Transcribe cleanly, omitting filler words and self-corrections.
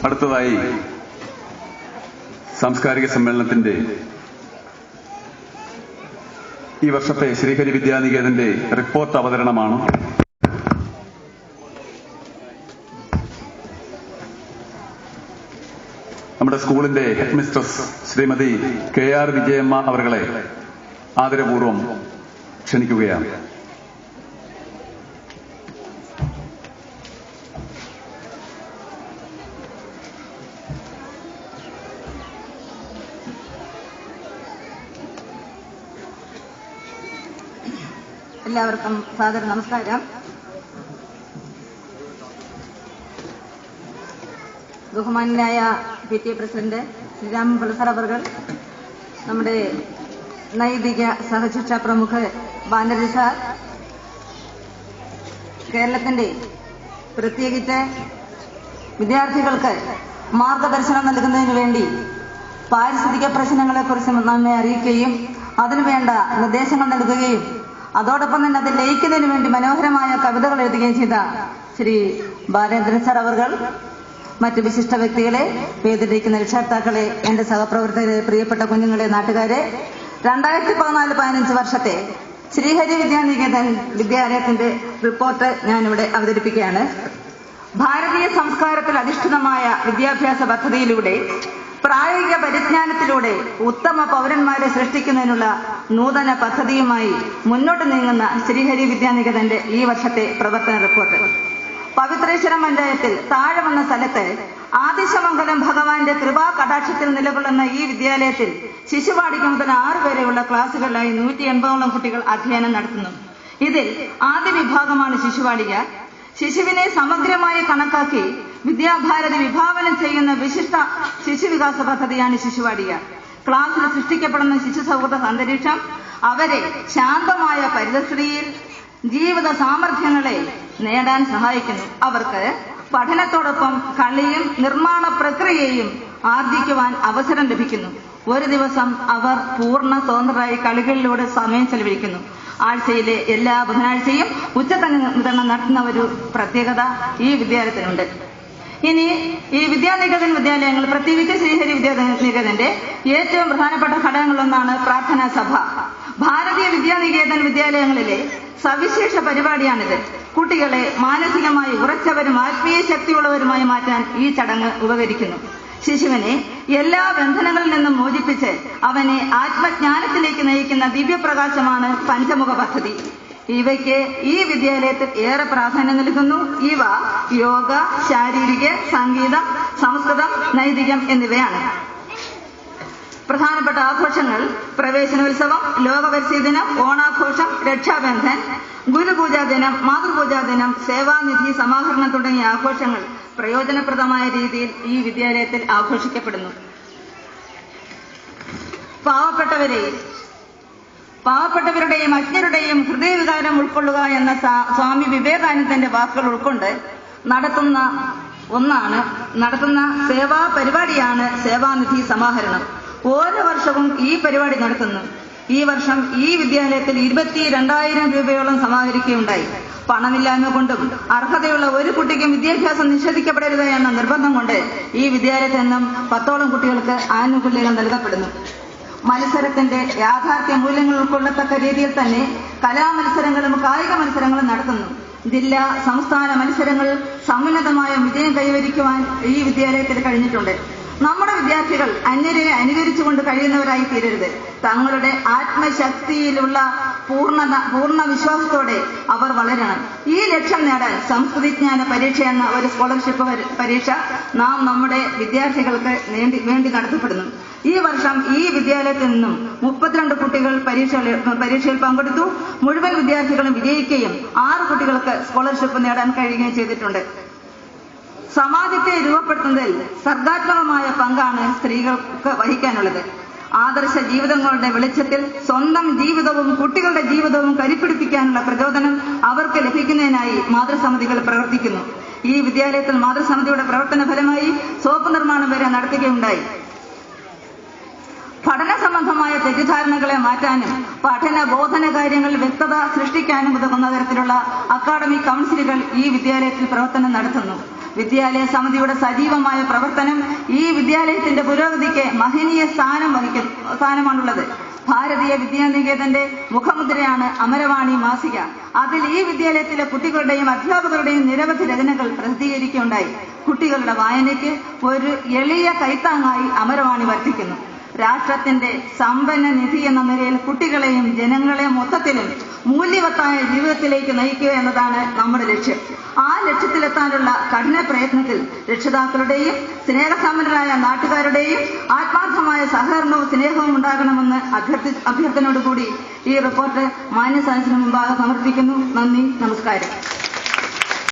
അടുത്തതായി സാംസ്കാരിക സമ്മേളനത്തിന്റെ ഈ വർഷത്തെ ശ്രീഹരി വിദ്യാനികേതന്റെ റിപ്പോർട്ട് അവതരണമാണ്. നമ്മുടെ സ്കൂളിന്റെ head mistress Shrimati KR Vijayamma അവരെ ആദരപൂർവ്വം ക്ഷണിക്കുകയാണ്. എല്ലാവർക്കും സാദര നമസ്കാരം. ബഹുമാനായ PTA പ്രസിഡന്റ് ശ്രീരാമൻ സർ അവർ, നമ്മുടെ നൈതിക സഹശിക്ഷാ പ്രമുഖ ബാനർജി സാർ, കേരളത്തിന്റെ പ്രത്യേകിച്ച് വിദ്യാർത്ഥികൾക്ക് മാർഗദർശനം നൽകുന്നതിന് വേണ്ടി പാരിസ്ഥിതിക പ്രശ്നങ്ങളെക്കുറിച്ച് നമ്മെ അറിയിക്കുകയും അതിനുവേണ്ട നിർദ്ദേശങ്ങൾ നൽകുകയും അതോടൊപ്പം തന്നെ അത് ലയിക്കുന്നതിന് വേണ്ടി മനോഹരമായ കവിതകൾ എഴുതുകയും ചെയ്ത ശ്രീ ബാലേന്ദ്രൻ സർ അവർ, മറ്റ് വിശിഷ്ട വ്യക്തികളെ, വേദിയിലിരിക്കുന്ന രക്ഷകർത്താക്കളെ, എന്റെ സഹപ്രവർത്തകരെ, പ്രിയപ്പെട്ട കുഞ്ഞുങ്ങളെ, നാട്ടുകാരെ, 2014-15 വർഷത്തെ ശ്രീഹരി വിദ്യാനികേതൻ വിദ്യാലയത്തിന്റെ റിപ്പോർട്ട് ഞാനിവിടെ അവതരിപ്പിക്കുകയാണ്. ഭാരതീയ സംസ്കാരത്തിൽ അധിഷ്ഠിതമായ വിദ്യാഭ്യാസ പദ്ധതിയിലൂടെ പ്രായോഗിക പരിജ്ഞാനത്തിലൂടെ ഉത്തമ പൗരന്മാരെ സൃഷ്ടിക്കുന്നതിനുള്ള നൂതന പദ്ധതിയുമായി മുന്നോട്ട് നീങ്ങുന്ന ശ്രീഹരി വിദ്യാനികേതന്റെ ഈ വർഷത്തെ പ്രവർത്തന റിപ്പോർട്ട്. പവിത്രേശ്വരം പഞ്ചായത്തിൽ താഴമെന്ന സ്ഥലത്ത് ആദിശമംഗലം ഭഗവാന്റെ കൃപാ കടാക്ഷത്തിൽ നിലകൊള്ളുന്ന ഈ വിദ്യാലയത്തിൽ ശിശുവാടിക്ക് മുതൽ 6 വരെയുള്ള ക്ലാസുകളിലായി 180ഓളം കുട്ടികൾ അധ്യയനം നടത്തുന്നു. ഇതിൽ ആദ്യ വിഭാഗമാണ് ശിശുവാടിക. ശിശുവിനെ സമഗ്രമായി കണക്കാക്കി വിദ്യാഭാരതി വിഭാവനം ചെയ്യുന്ന വിശിഷ്ട ശിശുവികാസ പദ്ധതിയാണ് ശിശുവാടിക. ക്ലാസ്സിൽ സൃഷ്ടിക്കപ്പെടുന്ന ശിശു സൗഹൃദ അന്തരീക്ഷം അവരെ ശാന്തമായ പരിതസ്ഥിതിയിൽ ജീവിത സാമർഥ്യങ്ങളെ നേടാൻ സഹായിക്കുന്നു. അവർക്ക് പഠനത്തോടൊപ്പം കളിയും നിർമ്മാണ പ്രക്രിയയും ആർജിക്കുവാൻ അവസരം ലഭിക്കുന്നു. ഒരു ദിവസം അവർ പൂർണ്ണ സ്വതന്ത്രരായി കളികളിലൂടെ സമയം ചെലവഴിക്കുന്നു. ആഴ്ചയിലെ എല്ലാ ബുധനാഴ്ചയും ഉച്ചക്കഞ്ഞി വിതരണം നടത്തുന്ന ഒരു പ്രത്യേകത ഈ വിദ്യാലയത്തിനുണ്ട്. ഇനി ഈ വിദ്യാനികേതൻ വിദ്യാലയങ്ങൾ, പ്രത്യേകിച്ച് ശ്രീഹരി വിദ്യാനികേതന്റെ ഏറ്റവും പ്രധാനപ്പെട്ട ഘടകങ്ങളൊന്നാണ് പ്രാർത്ഥനാ സഭ. ഭാരതീയ വിദ്യാനികേതൻ വിദ്യാലയങ്ങളിലെ സവിശേഷ പരിപാടിയാണിത്. കുട്ടികളെ മാനസികമായി ഉറച്ചവരും ആത്മീയ ശക്തിയുള്ളവരുമായി മാറ്റാൻ ഈ ചടങ്ങ് ഉപകരിക്കുന്നു. ശിശുവിനെ എല്ലാ ബന്ധനങ്ങളിൽ നിന്നും മോചിപ്പിച്ച് അവനെ ആത്മജ്ഞാനത്തിലേക്ക് നയിക്കുന്ന ദിവ്യപ്രകാശമാണ് പഞ്ചമുഖ പദ്ധതി. ഇവയ്ക്ക് ഈ വിദ്യാലയത്തിൽ ഏറെ പ്രാധാന്യം നൽകുന്നു. ഇവ യോഗ, ശാരീരിക, സംഗീതം, സംസ്കൃതം, നൈതികം എന്നിവയാണ്. പ്രധാനപ്പെട്ട ആഘോഷങ്ങൾ പ്രവേശനോത്സവം, ലോകപരിസ്ഥിതി ദിനം, ഓണാഘോഷം, രക്ഷാബന്ധൻ, ഗുരുപൂജാ ദിനം, മാതൃപൂജാ ദിനം, സേവാനിധി സമാഹരണം തുടങ്ങിയ ആഘോഷങ്ങൾ പ്രയോജനപ്രദമായ രീതിയിൽ ഈ വിദ്യാലയത്തിൽ ആഘോഷിക്കപ്പെടുന്നു. പാവപ്പെട്ടവരുടെയും അജ്ഞരുടെയും ഹൃദയവികാരം ഉൾക്കൊള്ളുക എന്ന സ്വാമി വിവേകാനന്ദന്റെ വാക്കുകൾ ഉൾക്കൊണ്ട് നടത്തുന്ന സേവാ പരിപാടിയാണ് സേവാനിധി സമാഹരണം. ഓരോ വർഷവും ഈ പരിപാടി നടത്തുന്നു. ഈ വർഷം ഈ വിദ്യാലയത്തിൽ 22,000 രൂപയോളം സമാഹരിക്കുകയുണ്ടായി. പണമില്ലായ്മ കൊണ്ടും അർഹതയുള്ള ഒരു കുട്ടിക്കും വിദ്യാഭ്യാസം നിഷേധിക്കപ്പെടരുത് എന്ന നിർബന്ധം കൊണ്ട് ഈ വിദ്യാലയത്തിൽ നിന്നും 10ഓളം കുട്ടികൾക്ക് ആനുകൂല്യങ്ങൾ നൽകപ്പെടുന്നു. മത്സരത്തിന്റെ യാഥാർത്ഥ്യ മൂല്യങ്ങൾ ഉൾക്കൊള്ളത്തക്ക രീതിയിൽ തന്നെ കലാമത്സരങ്ങളും കായിക മത്സരങ്ങളും നടത്തുന്നു. ജില്ലാ, സംസ്ഥാന മത്സരങ്ങളിൽ സമുന്നതമായ വിജയം കൈവരിക്കുവാൻ ഈ വിദ്യാലയത്തിൽ കഴിഞ്ഞിട്ടുണ്ട്. നമ്മുടെ വിദ്യാർത്ഥികൾ അന്യരെ അനുകരിച്ചുകൊണ്ട് കഴിയുന്നവരായി തീരരുത്. തങ്ങളുടെ ആത്മശക്തിയിലുള്ള പൂർണ്ണ വിശ്വാസത്തോടെ അവർ വളരണം. ഈ ലക്ഷ്യം നേടാൻ സംസ്കൃതിജ്ഞാന പരീക്ഷ എന്ന ഒരു സ്കോളർഷിപ്പ് പരീക്ഷ നാം നമ്മുടെ വിദ്യാർത്ഥികൾക്ക് വേണ്ടി നടത്തപ്പെടുന്നു. ഈ വർഷം ഈ വിദ്യാലയത്തിൽ നിന്നും 32 കുട്ടികൾ പരീക്ഷയിൽ പങ്കെടുത്തു. മുഴുവൻ വിദ്യാർത്ഥികളും വിജയിക്കുകയും 6 കുട്ടികൾക്ക് സ്കോളർഷിപ്പ് നേടാൻ കഴിയുകയും ചെയ്തിട്ടുണ്ട്. സമാജത്തെ രൂപപ്പെടുത്തുന്നതിൽ സർഗാത്മകമായ പങ്കാണ് സ്ത്രീകൾക്ക് വഹിക്കാനുള്ളത്. ആദർശ ജീവിതങ്ങളുടെ വെളിച്ചത്തിൽ സ്വന്തം ജീവിതവും കുട്ടികളുടെ ജീവിതവും കരുപ്പിടിപ്പിക്കാനുള്ള പ്രചോദനം അവർക്ക് ലഭിക്കുന്നതിനായി മാതൃസമിതികൾ പ്രവർത്തിക്കുന്നു. ഈ വിദ്യാലയത്തിൽ മാതൃസമിതിയുടെ പ്രവർത്തന ഫലമായി സോപ്പ് നിർമ്മാണം വരെ നടത്തുകയുണ്ടായി. പഠന സംബന്ധമായ തെറ്റിദ്ധാരണകളെ മാറ്റാനും പഠന ബോധന കാര്യങ്ങളിൽ വ്യക്തത സൃഷ്ടിക്കാനും ഉതകുന്ന തരത്തിലുള്ള അക്കാഡമിക് കൗൺസിലുകൾ ഈ വിദ്യാലയത്തിൽ പ്രവർത്തനം നടത്തുന്നു. വിദ്യാലയ സമിതിയുടെ സജീവമായ പ്രവർത്തനം ഈ വിദ്യാലയത്തിന്റെ പുരോഗതിക്ക് മഹനീയ സ്ഥാനമാണുള്ളത്. ഭാരതീയ വിദ്യാനികേതന്റെ മുഖമുദ്രയാണ് അമരവാണി മാസിക. അതിൽ ഈ വിദ്യാലയത്തിലെ കുട്ടികളുടെയും അധ്യാപകരുടെയും നിരവധി രചനകൾ പ്രസിദ്ധീകരിക്കുകയുണ്ടായി. കുട്ടികളുടെ വായനയ്ക്ക് ഒരു എളിയ കൈത്താങ്ങായി അമരവാണി വർത്തിക്കുന്നു. രാഷ്ട്രത്തിന്റെ സമ്പന്ന നിധി എന്ന നിലയിൽ കുട്ടികളെയും ജനങ്ങളെയും മൊത്തത്തിലും മൂല്യവത്തായ ജീവിതത്തിലേക്ക് നയിക്കുക എന്നതാണ് നമ്മുടെ ലക്ഷ്യം. ആ ലക്ഷ്യത്തിലെത്താനുള്ള കഠിന പ്രയത്നത്തിൽ രക്ഷിതാക്കളുടെയും സ്നേഹസമ്പന്നരായ നാട്ടുകാരുടെയും ആത്മാർത്ഥമായ സഹകരണവും സ്നേഹവും ഉണ്ടാകണമെന്ന് അഭ്യർത്ഥനയോടുകൂടി ഈ റിപ്പോർട്ട് മാന്യസദസ്സിന് മുമ്പാകെ സമർപ്പിക്കുന്നു. നന്ദി, നമസ്കാരം.